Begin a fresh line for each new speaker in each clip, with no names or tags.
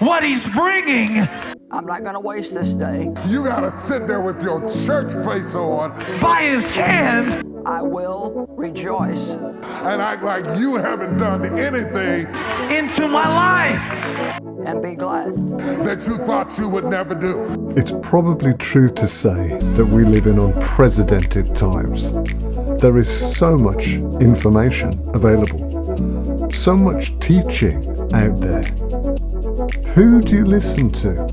what he's bringing.
I'm not going to waste this day.
You got to sit there with your church face on.
By his hand.
I will rejoice.
And act like you haven't done anything
into my life.
And be glad.
That you thought you would never do.
It's probably true to say that we live in unprecedented times. There is so much information available, so much teaching out there. Who do you listen to?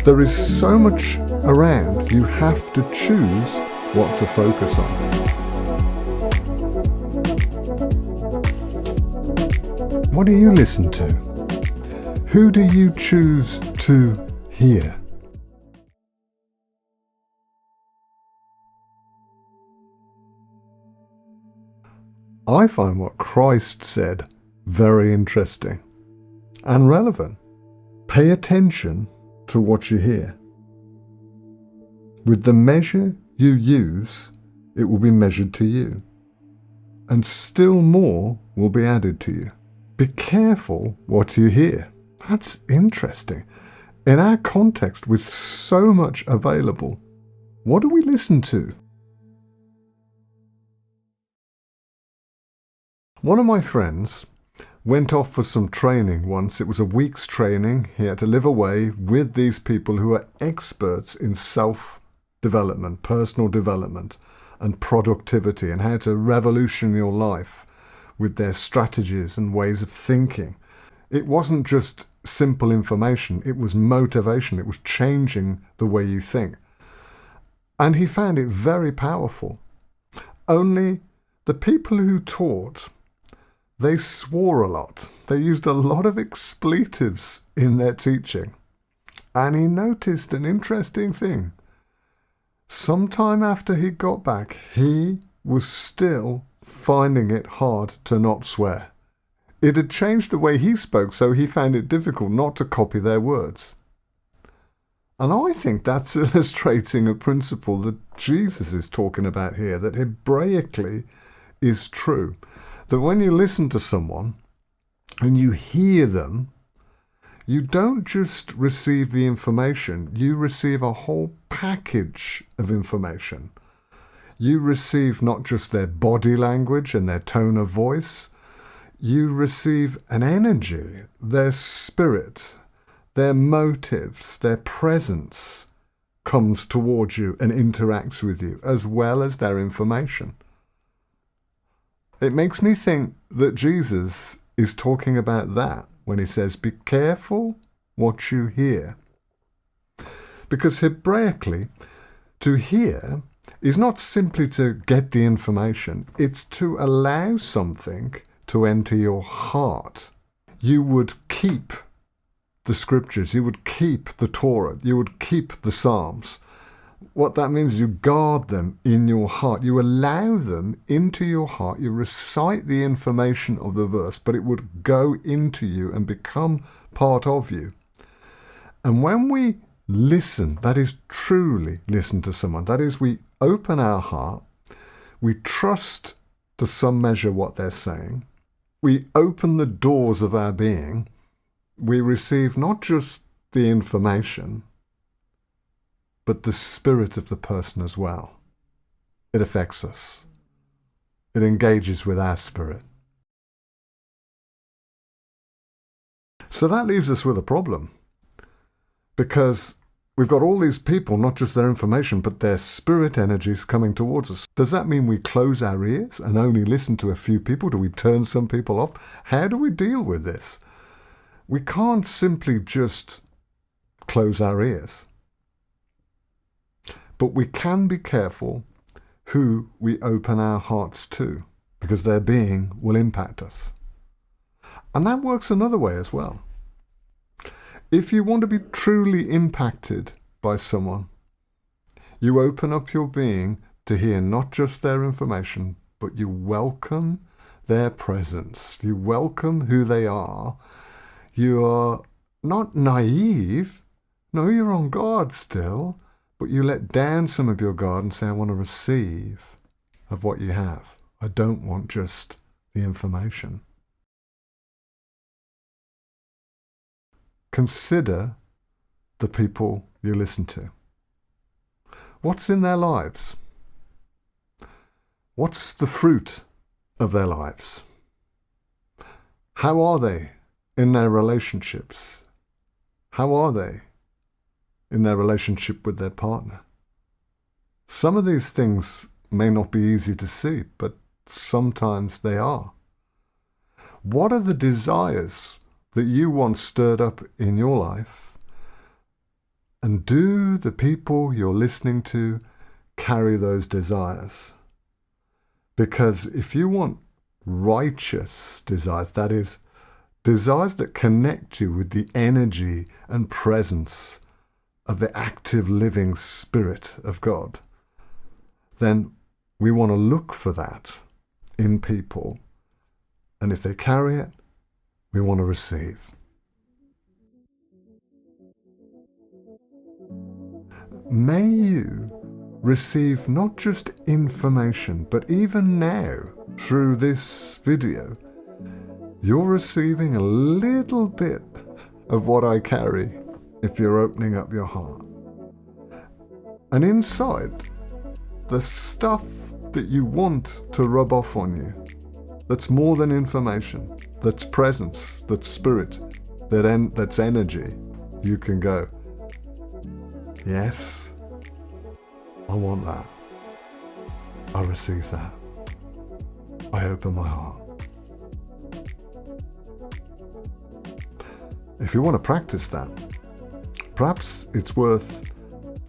There is so much around, you have to choose what to focus on. What do you listen to? Who do you choose to hear? I find what Christ said very interesting and relevant. Pay attention to what you hear. With the measure you use, it will be measured to you, and still more will be added to you. Be careful what you hear. That's interesting. In our context, with so much available, what do we listen to? One of my friends went off for some training once. It was a week's training. He had to live away with these people who are experts in self-development, personal development, and productivity, and how to revolution your life with their strategies and ways of thinking. It wasn't just simple information, it was motivation, it was changing the way you think. And he found it very powerful. Only the people who taught, they swore a lot. They used a lot of expletives in their teaching. And he noticed an interesting thing. Sometime after he got back, he was still finding it hard to not swear. It had changed the way he spoke, so he found it difficult not to copy their words. And I think that's illustrating a principle that Jesus is talking about here, that Hebraically is true. That when you listen to someone and you hear them, you don't just receive the information, you receive a whole package of information. You receive not just their body language and their tone of voice, you receive an energy, their spirit, their motives, their presence comes towards you and interacts with you, as well as their information. It makes me think that Jesus is talking about that when he says, be careful what you hear. Because Hebraically, to hear is not simply to get the information, it's to allow something to enter your heart. You would keep the scriptures, you would keep the Torah, you would keep the Psalms. What that means is you guard them in your heart. You allow them into your heart. You recite the information of the verse, but it would go into you and become part of you. And when we listen, that is truly listen to someone, that is we open our heart, we trust to some measure what they're saying, we open the doors of our being, we receive not just the information, but the spirit of the person as well. It affects us. It engages with our spirit. So that leaves us with a problem. Because we've got all these people, not just their information, but their spirit energies coming towards us. Does that mean we close our ears and only listen to a few people? Do we turn some people off? How do we deal with this? We can't simply just close our ears. But we can be careful who we open our hearts to, because their being will impact us. And that works another way as well. If you want to be truly impacted by someone, you open up your being to hear not just their information, but you welcome their presence. You welcome who they are. You are not naive. No, you're on guard still, but you let down some of your guard and say, I want to receive of what you have. I don't want just the information. consider the people you listen to. What's in their lives? What's the fruit of their lives? How are they in their relationships? How are they in their relationship with their partner? Some of these things may not be easy to see, but sometimes they are. What are the desires that you want stirred up in your life? And do the people you're listening to carry those desires? Because if you want righteous desires, that is, desires that connect you with the energy and presence of the active living Spirit of God, then we want to look for that in people. And if they carry it, we want to receive. May you receive not just information, but even now, through this video, you're receiving a little bit of what I carry if you're opening up your heart. And inside, the stuff that you want to rub off on you, that's more than information, that's presence, that's spirit, that's energy, you can go, yes, I want that. I receive that. I open my heart. If you want to practice that, perhaps it's worth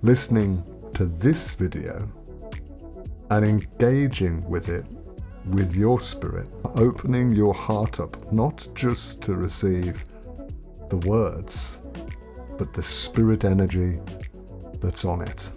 listening to this video and engaging with it with your spirit, opening your heart up, not just to receive the words, but the spirit energy that's on it.